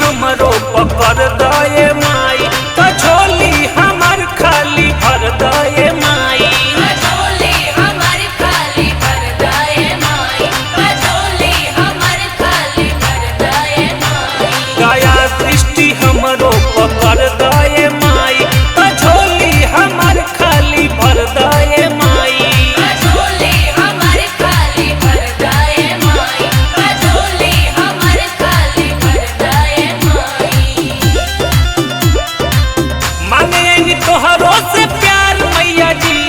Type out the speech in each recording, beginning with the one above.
हमरो पकड़ दए माई, तो झोली हमर खाली भर दए माई। झोली हमर खाली भर दए माई, झोली हमर खाली भर दए माई। दया दृष्टि हमरो पकड़ दए माई, तो झोली हमर खाली भर दए माई। झोली हमर खाली भर दए माई, झोली हमर खाली भर दए माई। मांगे तोहरो से प्यार मैया जी,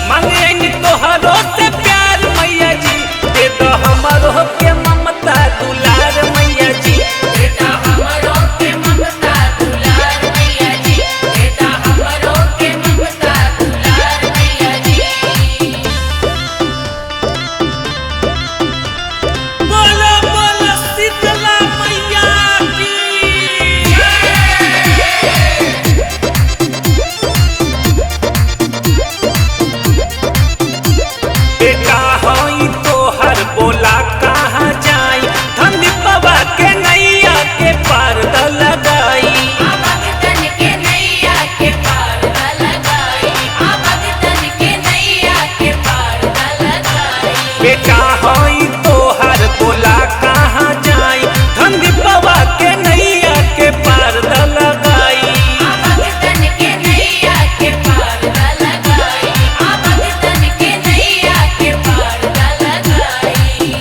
मांगे तोहरो से प्यार मैया जी, दे दो हमरो के ममता दुलार मैया जी। बेटा हमरो के ममता दुलार मैया जी, बेटा हमरो के ममता दुलार मैया जी। बोलो बोलो शीतला मैया की। बेटा हई तोहर बोला कहाँ जाई, धन बाबा के नैया के पार द लगाई। भगतन के नैया के पार द लगाई, भगतन के नैया के पार द लगाई। बेटा हई तोहर बोला कहाँ जाई, धन बाबा के नैया के पार द लगाई। भगतन के नैया के पार द लगाई, भगतन के नैया के पार द लगाई।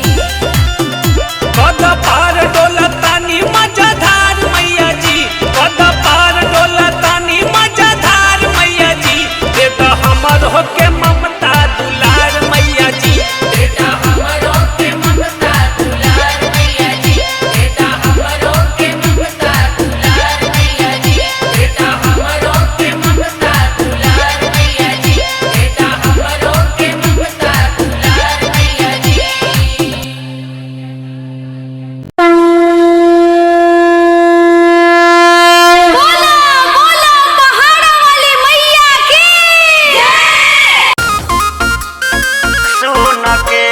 कद पार डोलतानी मजाधार मैया जी, कद पार डोलतानी मजाधार मैया जी, दे दो हमर होके ममता दुलार मैया जी। बेटा हमरो के ममता दुलार मैया जी, बेटा हमरो के ममता दुलार मैया जी, बेटा हमरो के ममता दुलार मैया जी, बेटा हमरो के ममता दुलार मैया जी। बोला बोला पहाड़ा वाली मैया की जय। सुन के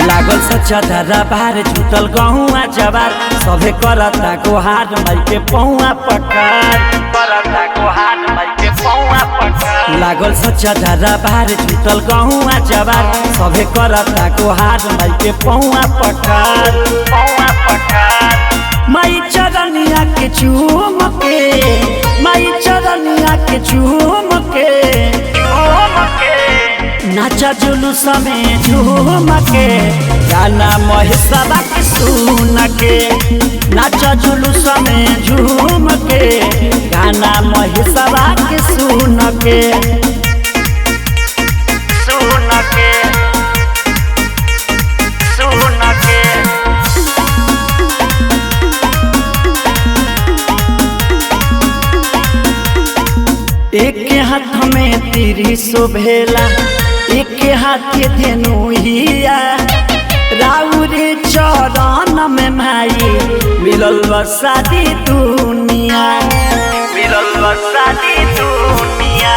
लागल सच्चा धरा बाहर छूटल गहुआ जवार, सभे करता गोहार माई के पौआ पकार, करता गोहार माई के पौआ पकार। लागल सच्चा धरा बाहर छूटल गहुआ जवार, सभे करता गोहार माई के पौआ पकार, पौआ पकार। माई चरनिया के चूम के, माई चरनिया के चूम के, नाचा जुलूस में झूम के, गाना महेशवा के सुन के। नाचा जुलूस में झूम के, गाना महेशवा के सुन के, सुन के, सुन के। एक हाथ में तीरी शोभेला, एक हाथ धेनुहिया, राउरे चरण में माई मिलल बसादी दुनिया, मिलल बसादी दुनिया।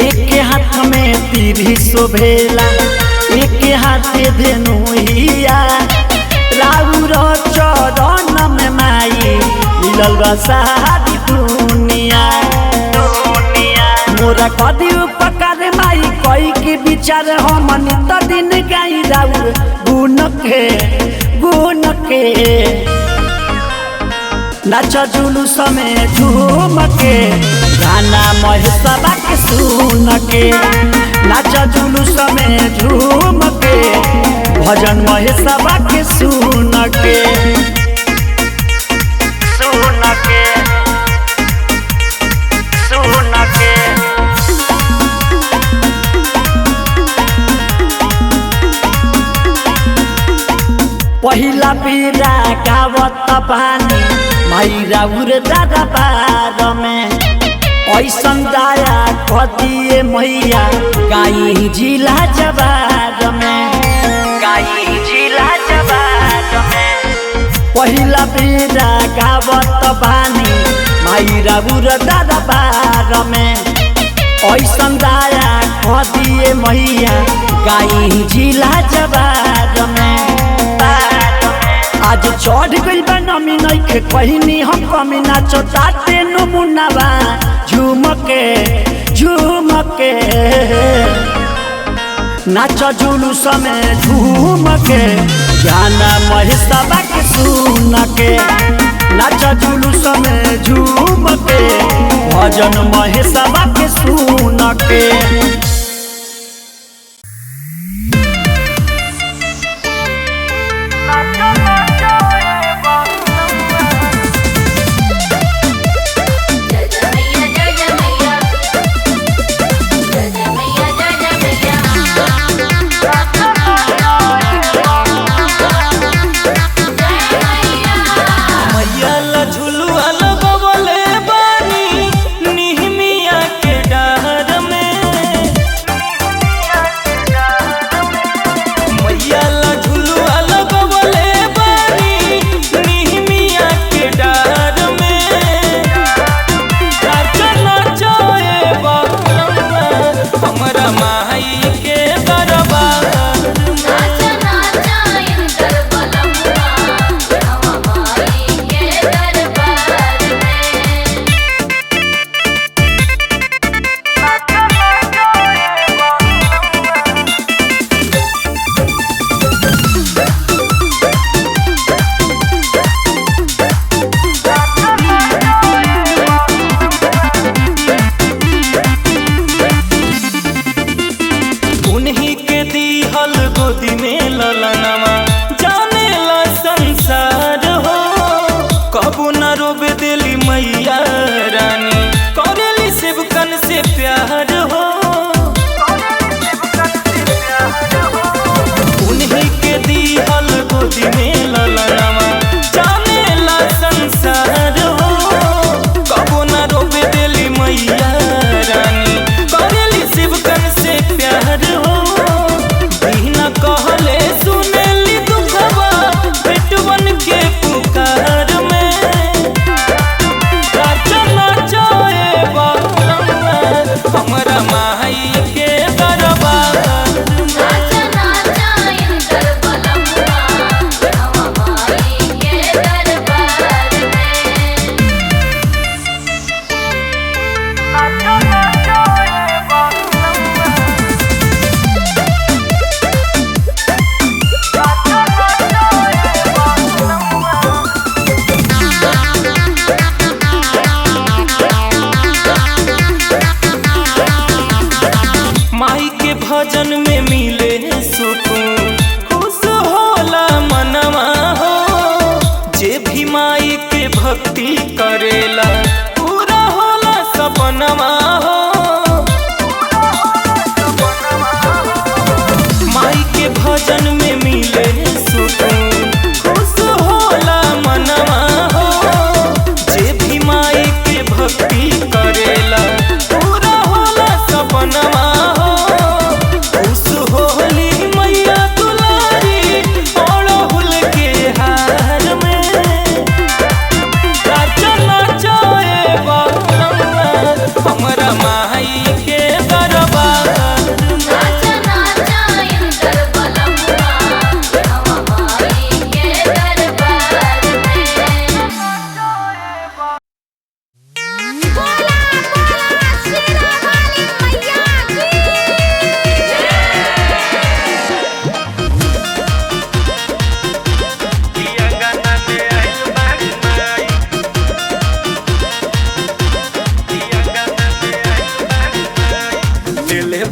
एक हाथ में तीरी शोभेला, एक हाथ धेनुहिया, राउर चरण में माई मिलल बसादी दुनिया। मोरा कदी उपकार माई कोई के विचार हमन त दिन गाई राउर गुण के, गुण के। नाच जुलूस में झूम के, गाना महेशवा के सुन के। नाच जुलूस में झूम के, भजन महेशवा के सुन के, सुन के, सुन के। पहिला पीरा गावत पानी माई राउर दादा बार में, ऐसन दाया कदिए मैया गाई जिला जवार में, गाई जिला जवार में। पहिला बेरा गावत बानी माई राउर दरबार में ऐसन दाया खदिए मैया गाई जिला जवार में आज चढ़ गइल बा नमी नइखे कहनी हम कमी नाचो ताते नमुनावा झुमके झुमके नाच जुलूस में झूमके गाना महेशबा के सुन के नाच जुलूस में झूमके भजन महेशबा के सुन के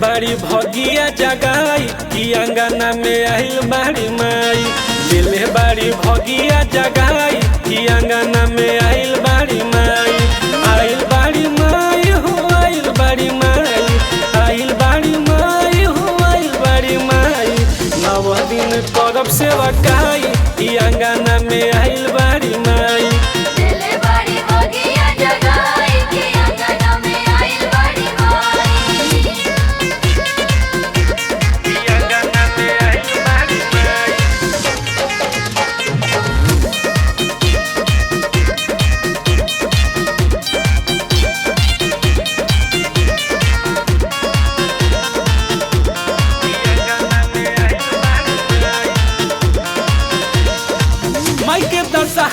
बाड़ी भगिया जगाई कि अंगना में आइल बाड़ी माई। दिले बाड़ी भगिया जगाई कि अंगना में आइल बाड़ी माई। आइल बाड़ी माई हो आइल बाड़ी माई, आइल बाड़ी माई हो आइल बाड़ी माई। नव दिन करब सेवा काई कि अंगना में आइल बाड़ी माई।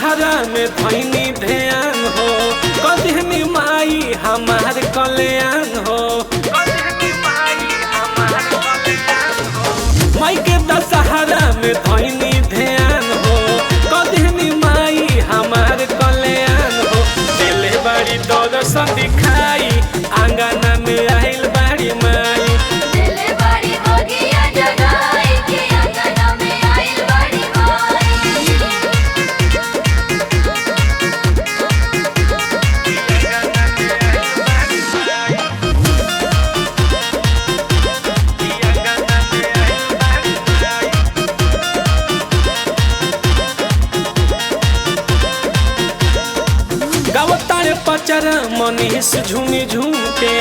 दशहरा में धैनी ध्यान हो कदहनी माई हमार कल्याण हो माई के दशहरा में धैनी ध्यान हो कदहनी माई हमार कल्याण हो दिले बाड़ी दर्शन दिखाई आंगना में आइल बाड़ी माई दिले बाड़ी भगिया जगाई के अंगना में आइल बाड़ी माई। गावतारे पचर मनीष झूमी झूम के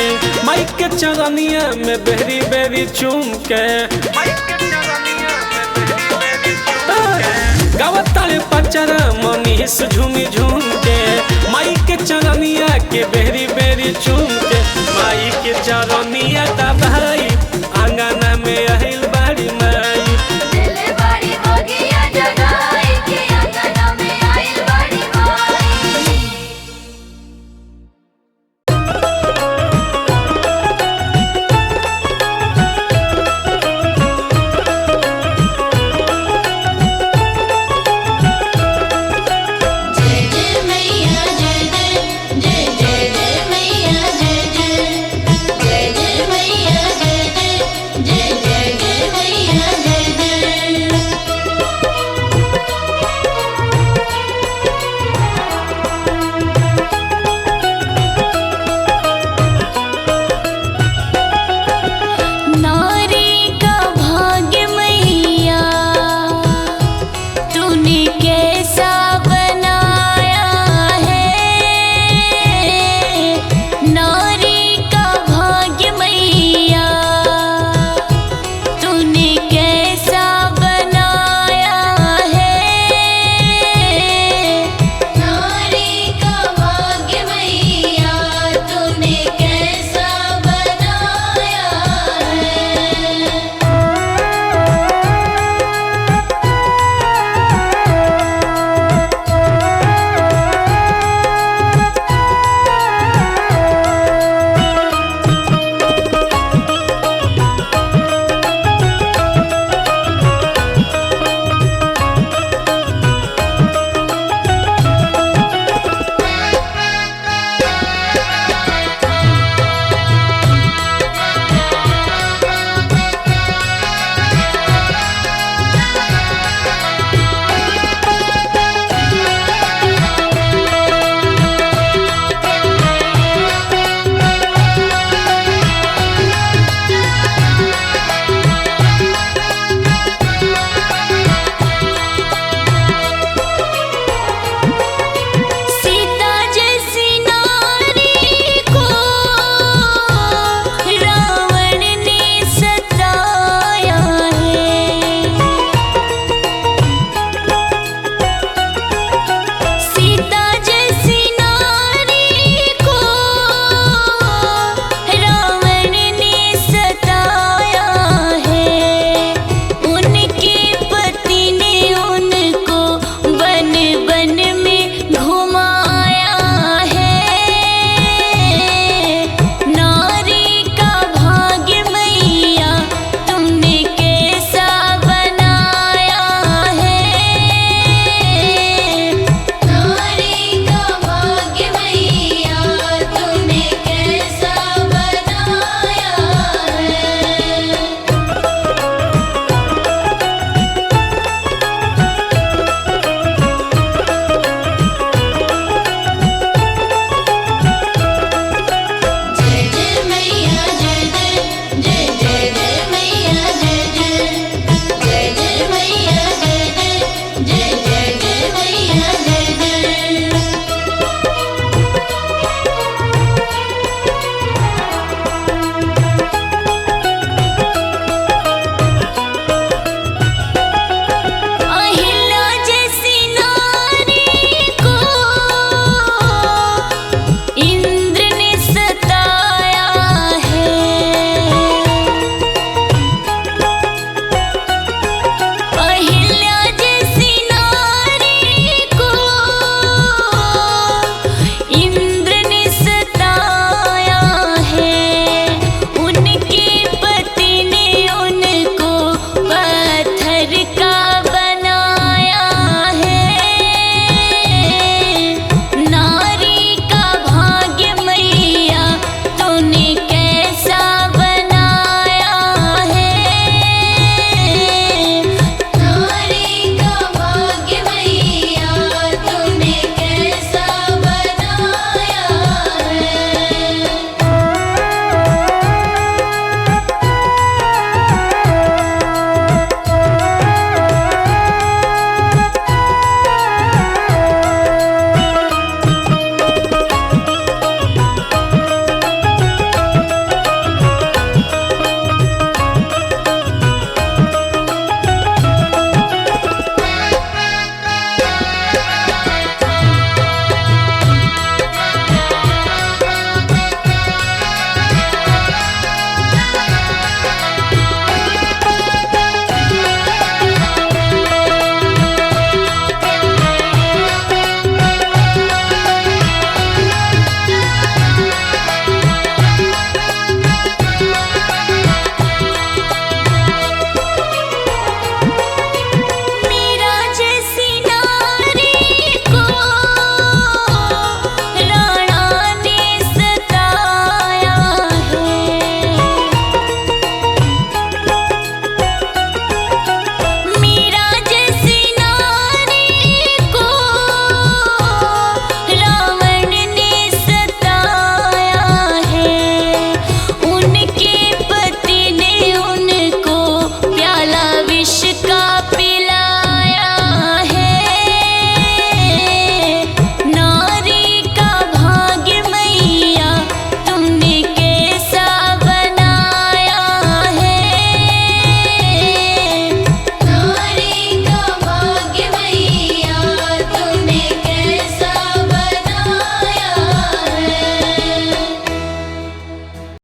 माई के चरनिया में बेरी बेरी चूम के गावतारे पचर मनीष झूमी झूम के माई के चरनिया के बेरी बेरी चूम के माई के चरनिया दबाई